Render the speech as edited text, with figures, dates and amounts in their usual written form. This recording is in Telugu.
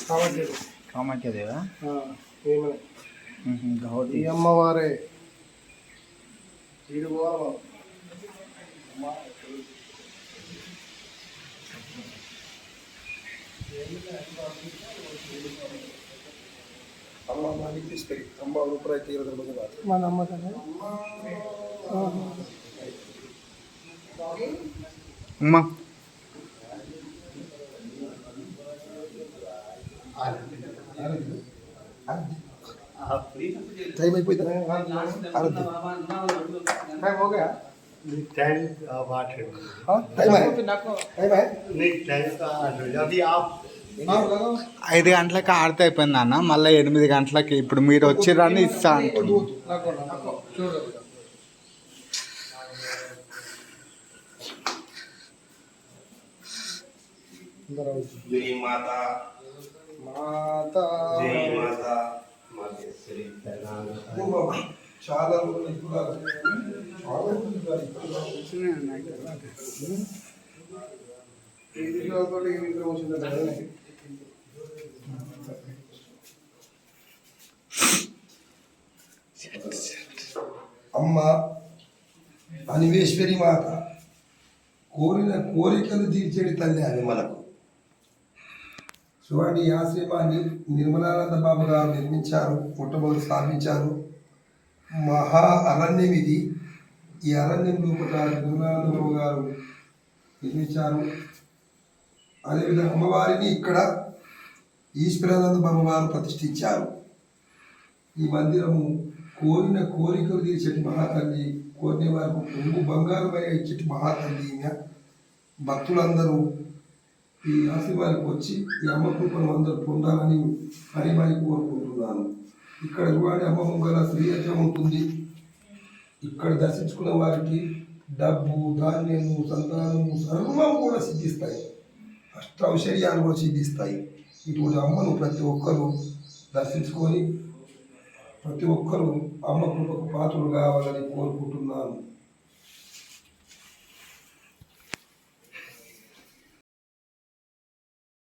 కామాఖ్యదేవా ఈ అమ్మవారే अम्मा ऊपर आई तीर बजे बात मन अम्मा का है अम्मा टाइम हो गया टाइम वाट है टाइम है नहीं टाइम का अभी आप 5 గంటలకి ఆడితే అయిపోయింది అన్న. మళ్ళీ 8 గంటలకి ఇప్పుడు మీరు వచ్చిరని ఇస్తా అంటున్నాను. జై మాతా మాతా జై మాతా చాలా అమ్మ అనివేశ్వరి మాత కోరిన కోరికలు తీర్చేది తల్లి అని మనకు చూడండి. ఈ ఆశ్రమాన్ని నిర్మలానంద బాబు గారు నిర్మించారు, మొట్టమొదటి స్థాపించారు. మహా అరణ్యం ఇది. ఈ అరణ్యం లోపల నిర్మలానంద బాబు గారు నిర్మించారు. అదేవిధంగా అమ్మవారిని ఇక్కడ ఈశ్వరానంద బాబు గారు ప్రతిష్ఠించారు. ఈ మందిరము కోరిన కోరికలు తీర్చేటి మహాతల్లి, కోరిన వారికి పొంగు బంగారమై ఇచ్చేటి మహాతల్లి. భక్తులందరూ ఈ ఆశ్రమానికి వచ్చి ఈ అమ్మ కృపను అందరూ పొందాలని మరి కోరుకుంటున్నాను. ఇక్కడ చూడండి, అమ్మ ముంగల శ్రీయత్నం ఉంటుంది. ఇక్కడ దర్శించుకున్న వారికి డబ్బు, ధాన్యము, సంతానము సర్వం కూడా సిద్ధిస్తాయి. అష్టౌషర్యాలు కూడా సిద్ధిస్తాయి. ఇటువంటి అమ్మను ప్రతి ఒక్కరూ దర్శించుకొని ప్రతి ఒక్కరూ అమ్మ కృపకు పాత్రలు కావాలని కోరుకుంటున్నాను.